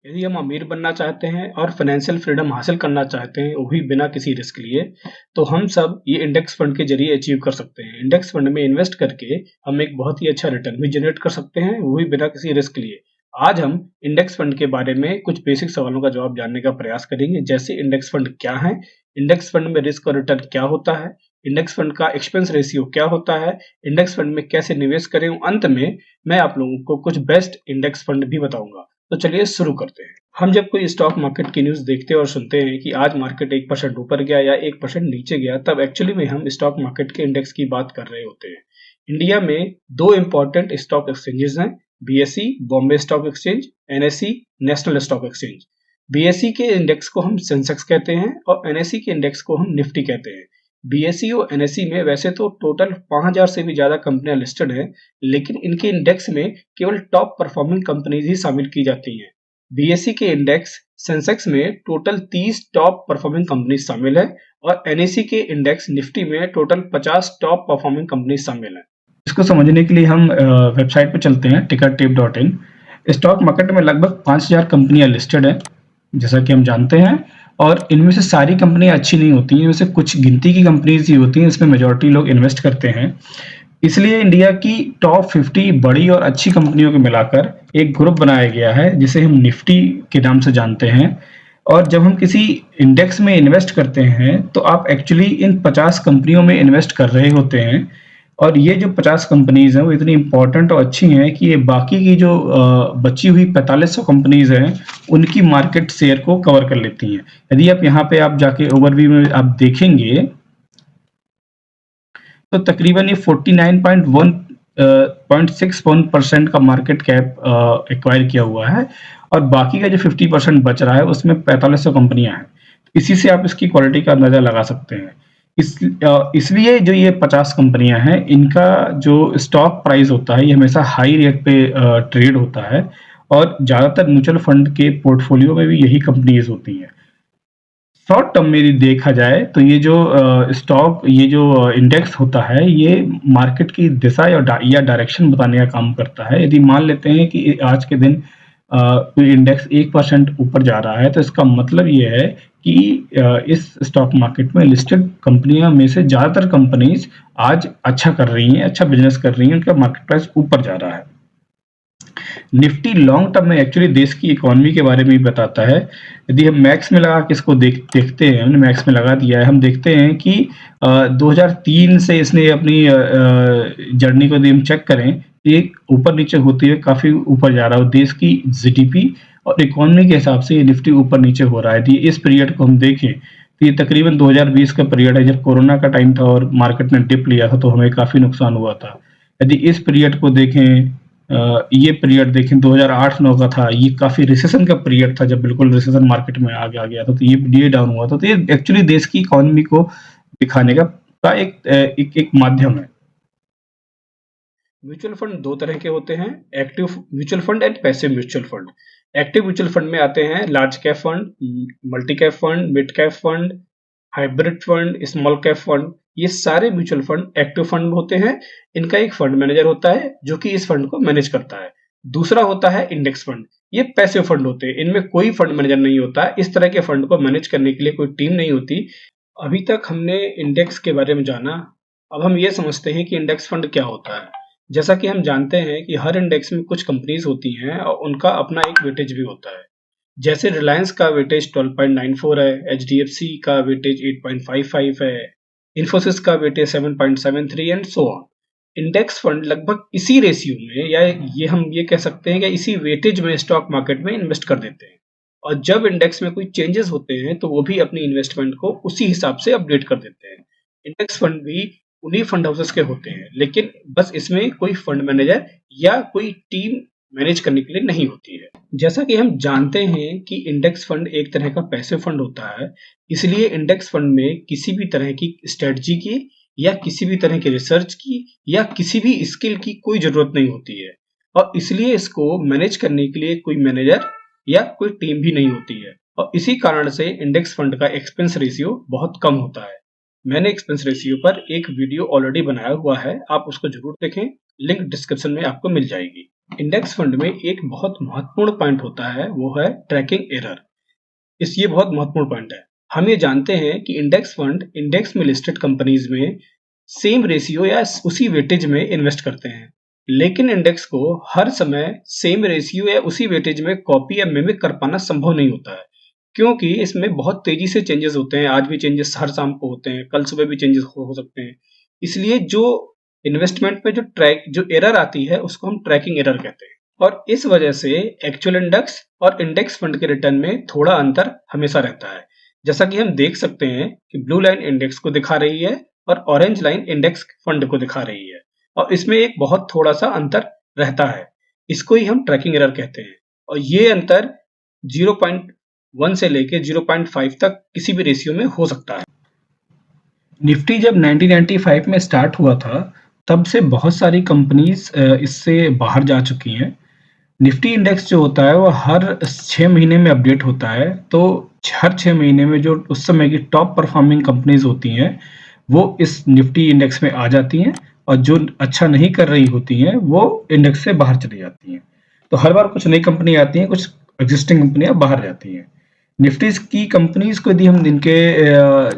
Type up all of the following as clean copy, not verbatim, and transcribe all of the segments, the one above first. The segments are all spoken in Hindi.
यदि हम अमीर बनना चाहते हैं और फाइनेंशियल फ्रीडम हासिल करना चाहते हैं, वो भी बिना किसी रिस्क लिए, तो हम सब ये इंडेक्स फंड के जरिए अचीव कर सकते हैं। इंडेक्स फंड में इन्वेस्ट करके हम एक बहुत ही अच्छा रिटर्न भी जनरेट कर सकते हैं, वो भी बिना किसी रिस्क लिए। आज हम इंडेक्स फंड के बारे में कुछ बेसिक सवालों का जवाब जानने का प्रयास करेंगे, जैसे इंडेक्स फंड क्या है, इंडेक्स फंड में रिस्क और रिटर्न क्या होता है, इंडेक्स फंड का एक्सपेंस रेशियो क्या होता है, इंडेक्स फंड में कैसे निवेश करें, और अंत में मैं आप लोगों को कुछ बेस्ट इंडेक्स फंड भी बताऊंगा। तो चलिए शुरू करते हैं। हम जब कोई स्टॉक मार्केट की न्यूज देखते हैं और सुनते हैं कि आज मार्केट 1% ऊपर गया या 1% नीचे गया, तब एक्चुअली में हम स्टॉक मार्केट के इंडेक्स की बात कर रहे होते हैं। इंडिया में दो इंपॉर्टेंट स्टॉक एक्सचेंजेस हैं, BSE Bombay stock exchange, NSE national stock exchange. BSE के इंडेक्स को हम सेंसेक्स कहते हैं और एनएसई के इंडेक्स को हम निफ्टी कहते हैं। बीएसई और एनएसई में वैसे तो टोटल 5000 से भी ज्यादा कंपनियां लिस्टेड हैं, लेकिन इनके इंडेक्स में केवल टॉप परफॉर्मिंग कंपनीज ही शामिल की जाती हैं। बीएसई के इंडेक्स सेंसेक्स में टोटल 30 टॉप परफॉर्मिंग कंपनी शामिल है और एनएसई के इंडेक्स निफ्टी में टोटल 50 टॉप परफॉर्मिंग कंपनी शामिल है। इसको समझने के लिए हम वेबसाइट पर चलते हैं tickertip.in। स्टॉक मार्केट में लगभग 5000 कंपनियां लिस्टेड है, जैसा कि हम जानते हैं, और इनमें से सारी कंपनियां अच्छी नहीं होती हैं, इनमें से कुछ गिनती की कंपनीज ही होती हैं, इसमें मेजॉरिटी लोग इन्वेस्ट करते हैं। इसलिए इंडिया की टॉप 50 बड़ी और अच्छी कंपनियों को मिलाकर एक ग्रुप बनाया गया है, जिसे हम निफ्टी के नाम से जानते हैं। और जब हम किसी इंडेक्स में इन्वेस्ट करते हैं, तो आप एक्चुअली इन 50 कंपनियों में इन्वेस्ट कर रहे होते हैं। और ये जो 50 कंपनीज हैं वो इतनी इंपॉर्टेंट और अच्छी हैं कि ये बाकी की जो बची हुई 4500 कंपनीज हैं, उनकी मार्केट शेयर को कवर कर लेती हैं। यदि आप यहाँ पे आप जाके ओवरव्यू में आप देखेंगे, तो तकरीबन ये 49.1.61% का मार्केट कैप एक्वायर किया हुआ है, और बाकी का जो 50% बच रहा है उसमें 4500 कंपनियां हैं। इसी से आप इसकी क्वालिटी का अंदाजा लगा सकते हैं। इसलिए जो ये 50 कंपनियां हैं, इनका जो स्टॉक प्राइस होता है ये हमेशा हाई रेट पे ट्रेड होता है, और ज्यादातर म्यूचुअल फंड के पोर्टफोलियो में भी यही कंपनीज होती हैं। शॉर्ट टर्म में यदि देखा जाए, तो ये जो स्टॉक, ये जो इंडेक्स होता है, ये मार्केट की दिशा या डायरेक्शन बताने का काम करता है। यदि मान लेते हैं कि आज के दिन कोई इंडेक्स 1% ऊपर जा रहा है, तो इसका मतलब ये है कि इस स्टॉक मार्केट में लिस्टेड कंपनियां में से ज्यादातर कंपनीज आज अच्छा कर रही हैं, अच्छा बिजनेस कर रही हैं, उनका मार्केट प्राइस ऊपर जा रहा है। निफ्टी लॉन्ग टर्म में एक्चुअली देश की इकोनॉमी के बारे में भी बताता है। यदि हम मैक्स में लगा के इसको देखते हैं, हमने मैक्स में लगा दिया है, हम देखते हैं कि 2003 से इसने अपनी जर्नी को यदि हम चेक करें, ये ऊपर नीचे होते हुए काफी ऊपर जा रहा है। देश की जीडीपी और इकोनॉमी के हिसाब से ये निफ्टी ऊपर नीचे हो रहा है। यदि इस पीरियड को हम देखें, तो ये तकरीबन 2020 का पीरियड है, जब कोरोना का टाइम था और मार्केट ने डिप लिया था, तो हमें काफी नुकसान हुआ था। यदि इस पीरियड को देखें, ये पीरियड देखें 2008-9 का था, ये काफी रिसेशन का पीरियड था, जब बिल्कुल रिसेशन मार्केट में आ गया था, तो ये डाउन हुआ था। तो ये एक्चुअली देश की इकोनॉमी को दिखाने का एक माध्यम है। म्यूचुअल फंड दो तरह के होते हैं, active mutual fund and passive mutual fund. Active mutual fund में आते हैं large cap fund, multi cap fund, mid cap fund, hybrid fund, small cap fund. ये सारे म्यूचुअल फंड एक्टिव फंड होते हैं। इनका एक फंड मैनेजर होता है जो कि इस फंड को मैनेज करता है। दूसरा होता है इंडेक्स फंड। ये पैसिव फंड होते हैं, इनमें कोई फंड मैनेजर नहीं होता। इस तरह के फंड को मैनेज करने के लिए कोई टीम नहीं होती। अभी तक हमने इंडेक्स के बारे में जाना, अब हम ये समझते हैं कि इंडेक्स फंड क्या होता है। जैसा कि हम जानते हैं कि हर इंडेक्स में कुछ कंपनीज होती हैं और उनका अपना एक वेटेज भी होता है। जैसे रिलायंस का वेटेज 12.94 है, एचडीएफसी का वेटेज 8.55 है, इन्फोसिस का weightage 7.73 and so on. Index fund लगभग इसी रेशियो में, या हम ये कह सकते हैं कि इसी वेटेज में स्टॉक मार्केट में इन्वेस्ट कर देते हैं, और जब इंडेक्स में कोई चेंजेस होते हैं तो वो भी अपनी इन्वेस्टमेंट को उसी हिसाब से अपडेट कर देते हैं। इंडेक्स फंड भी उन्हीं फंड हाउसेस के होते हैं, लेकिन बस इसमें कोई फंड मैनेजर या कोई टीम मैनेज करने के लिए नहीं होती है। जैसा कि हम जानते हैं कि इंडेक्स फंड एक तरह का पैसिव फंड होता है, इसलिए इंडेक्स फंड में किसी भी तरह की स्ट्रेटजी की या किसी भी तरह की रिसर्च की या किसी भी स्किल की कोई जरूरत नहीं होती है, और इसलिए इसको मैनेज करने के लिए कोई मैनेजर या कोई टीम भी नहीं होती है, और इसी कारण से इंडेक्स फंड का एक्सपेंस रेशियो बहुत कम होता है। मैंने एक्सपेंस रेशियो पर एक वीडियो ऑलरेडी बनाया हुआ है, आप उसको जरूर देखें, लिंक डिस्क्रिप्शन में आपको मिल जाएगी। इंडेक्स फंड में एक बहुत महत्वपूर्ण पॉइंट होता है, वो है ट्रैकिंग एरर। ये बहुत महत्वपूर्ण पॉइंट है। हम ये जानते हैं कि इंडेक्स फंड इंडेक्स में लिस्टेड कंपनीज में सेम रेशियो या उसी वेटेज में इन्वेस्ट करते हैं, लेकिन इंडेक्स को हर समय सेम रेशियो या उसी वेटेज में कॉपी या मिमिक कर पाना संभव नहीं होता है, क्योंकि इसमें बहुत तेजी से चेंजेस होते हैं। आज भी चेंजेस हर शाम को होते हैं, कल सुबह भी चेंजेस हो सकते हैं। इसलिए जो इन्वेस्टमेंट में जो एरर आती है उसको हम ट्रैकिंग एरर कहते हैं, और इस वजह से एक्चुअल इंडेक्स और इंडेक्स फंड के रिटर्न में थोड़ा अंतर हमेशा रहता है। जैसा कि हम देख सकते हैं कि ब्लू लाइन इंडेक्स को दिखा रही है और ऑरेंज लाइन इंडेक्स फंड को दिखा रही है, और इसमें एक बहुत थोड़ा सा अंतर रहता है। इसको ही हम ट्रैकिंग एरर कहते हैं, और ये अंतर 0.1 से लेके 0.5 तक किसी भी रेशियो में हो सकता है। निफ्टी जब 1995 में स्टार्ट हुआ था, तब से बहुत सारी कंपनीज इससे बाहर जा चुकी हैं। निफ्टी इंडेक्स जो होता है वो हर 6 महीने में अपडेट होता है, तो हर 6 महीने में जो उस समय की टॉप परफॉर्मिंग कंपनीज होती हैं वो इस निफ्टी इंडेक्स में आ जाती हैं, और जो अच्छा नहीं कर रही होती हैं वो इंडेक्स से बाहर चली जाती हैं। तो हर बार कुछ नई कंपनी आती हैं, कुछ एग्जिस्टिंग कंपनियां बाहर जाती हैं। निफ्टी की कंपनीज को यदि हम इनके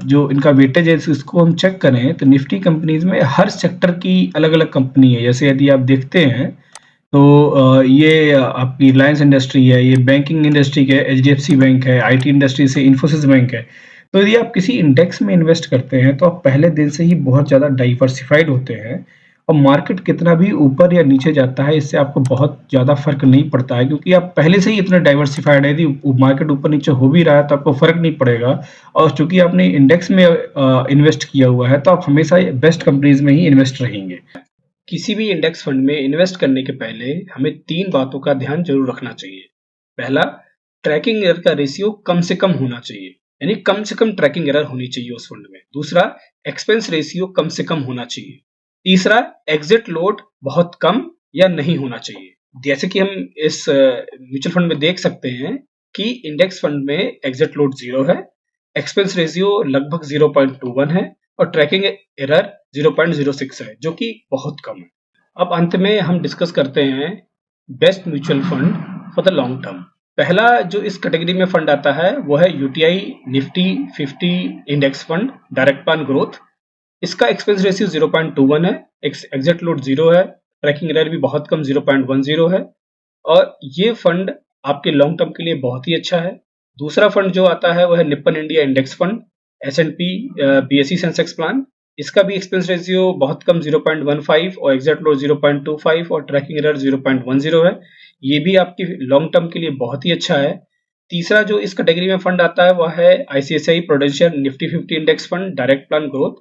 जो इनका वेटेज है इसको हम चेक करें, तो निफ्टी कंपनीज में हर सेक्टर की अलग अलग कंपनी है। जैसे यदि आप देखते हैं तो ये आपकी रिलायंस इंडस्ट्री है, ये बैंकिंग इंडस्ट्री है, एचडीएफसी बैंक है, आईटी इंडस्ट्री से इन्फोसिस बैंक है। तो यदि आप किसी इंडेक्स में इन्वेस्ट करते हैं तो आप पहले दिन से ही बहुत ज़्यादा डाइवर्सिफाइड होते हैं, और मार्केट कितना भी ऊपर या नीचे जाता है इससे आपको बहुत ज़्यादा फर्क नहीं पड़ता है, क्योंकि आप पहले से ही इतने डाइवर्सिफाइड है। यदि मार्केट ऊपर नीचे हो भी रहा है तो आपको फर्क नहीं पड़ेगा, और चूंकि आपने इंडेक्स में इन्वेस्ट किया हुआ है तो आप हमेशा बेस्ट कंपनीज में ही इन्वेस्ट रहेंगे। किसी भी इंडेक्स फंड में इन्वेस्ट करने के पहले हमें 3 बातों का ध्यान जरूर रखना चाहिए। पहला, ट्रैकिंग एरर का रेशियो कम से कम होना चाहिए, यानी कम से कम ट्रैकिंग एरर होनी चाहिए उस फंड में। दूसरा, एक्सपेंस रेशियो कम से कम होना चाहिए। तीसरा, एग्जिट लोड बहुत कम या नहीं होना चाहिए। जैसे कि हम इस म्यूचुअल फंड में देख सकते हैं कि इंडेक्स फंड में एग्जिट लोड 0 है, एक्सपेंस रेशियो लगभग 0.21 है, और ट्रैकिंग एरर 0.06 है, जो कि बहुत कम है। अब अंत में हम डिस्कस करते हैं best mutual fund for the long term. पहला जो इस कैटेगरी में फंड आता है वो है UTI Nifty 50 index fund direct plan growth. इसका एक्सपेंस रेशियो 0.21 है, एग्जिट लोड 0 है, ट्रैकिंग एरर भी बहुत कम 0.10 है, और ये फंड आपके लॉन्ग टर्म के लिए बहुत ही अच्छा है। दूसरा फंड जो आता है वो है Nippon India index fund S and P BSE Sensex plan. इसका भी एक्सपेंस रेशियो बहुत कम 0.15 और एग्जिट लोड 0.25 और ट्रैकिंग एरर 0.10 है। ये भी आपकी लॉन्ग टर्म के लिए बहुत ही अच्छा है। तीसरा जो इस कैटेगरी में फंड आता है वह है ICICI prudential Nifty 50 index fund direct plan growth.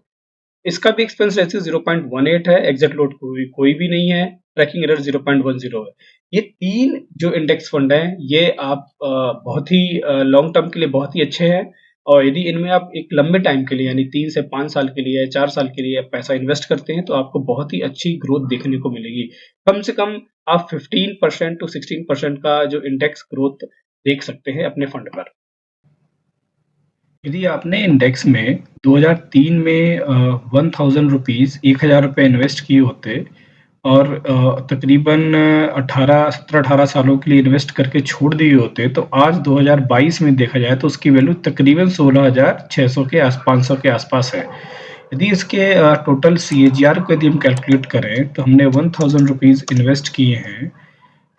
इसका भी एक्सपेंस रेशियो 0.18 है, एग्जिट लोड कोई भी नहीं है, ट्रैकिंग एरर 0.10 है। ये 3 जो इंडेक्स फंड हैं ये आप बहुत ही लॉन्ग टर्म के लिए बहुत ही अच्छे हैं, और यदि इनमें आप एक लंबे टाइम के लिए यानी 3 से 5 साल के लिए, 4 साल के लिए पैसा इन्वेस्ट करते हैं तो आपको बहुत ही अच्छी ग्रोथ देखने को मिलेगी। कम से कम आप 15% टू 16% का जो इंडेक्स ग्रोथ देख सकते हैं अपने फंड पर। यदि आपने इंडेक्स में 2003 में 1000 रुपीज़ 1000 रुपये इन्वेस्ट किए होते, और तकरीबन 17-18 सालों के लिए इन्वेस्ट करके छोड़ दिए होते, तो आज 2022 में देखा जाए तो उसकी वैल्यू तकरीबन 16,600 के 500 के आसपास है। यदि इसके टोटल सीएजीआर को यदि हम कैलकुलेट करें तो हमने 1000 रुपीज़ इन्वेस्ट किए हैं,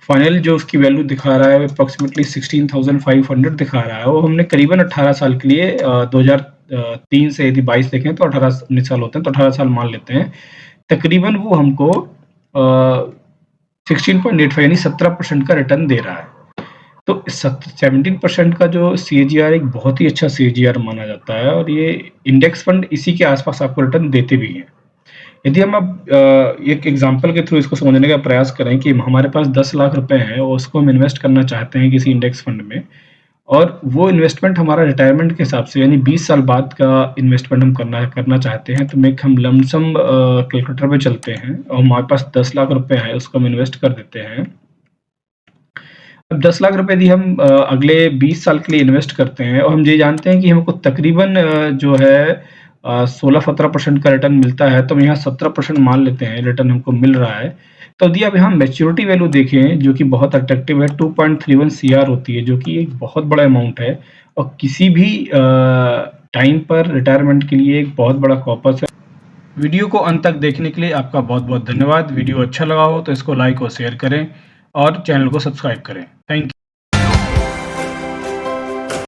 फाइनल जो उसकी वैल्यू दिखा रहा है अप्रॉक्सीमेटली 16,500 दिखा रहा है, वो हमने करीबन 18 साल के लिए 2003 से यदि 22 देखें तो 18-19 साल होते हैं, तो 18 साल मान लेते हैं, तकरीबन वो हमको 16.85 यानी 17% का रिटर्न दे रहा है। तो 17% का जो सीएजीआर एक बहुत ही अच्छा सीएजीआर माना जाता है, और ये इंडेक्स फंड इसी के आसपास आपको रिटर्न देते भी हैं। यदि हम अब एक एग्जांपल के थ्रू इसको समझने का प्रयास करें कि हमारे पास 10 लाख रुपए हैं और उसको हम इन्वेस्ट करना चाहते हैं किसी इंडेक्स फंड में, और वो इन्वेस्टमेंट हमारा रिटायरमेंट के हिसाब से यानी 20 साल बाद का इन्वेस्टमेंट हम करना करना चाहते हैं, तो हम लमसम कैलकुलेटर पे चलते हैं और हमारे पास 10 लाख रुपए है, उसको हम इन्वेस्ट कर देते हैं। अब 10 लाख रुपए यदि हम अगले 20 साल के लिए इन्वेस्ट करते हैं, और हम ये जानते हैं कि हमको तकरीबन जो है 16-17% का रिटर्न मिलता है, तो हम यहाँ 17% मान लेते हैं रिटर्न हमको मिल रहा है। तो यदि अब यहाँ मैच्योरिटी वैल्यू देखें जो कि बहुत अट्रैक्टिव है, 2.31 सीआर होती है, जो कि एक बहुत बड़ा अमाउंट है और किसी भी टाइम पर रिटायरमेंट के लिए एक बहुत बड़ा कॉर्पस है। वीडियो को अंत तक देखने के लिए आपका बहुत बहुत धन्यवाद। वीडियो अच्छा लगा हो तो इसको लाइक और शेयर करें और चैनल को सब्सक्राइब करें। Thank you.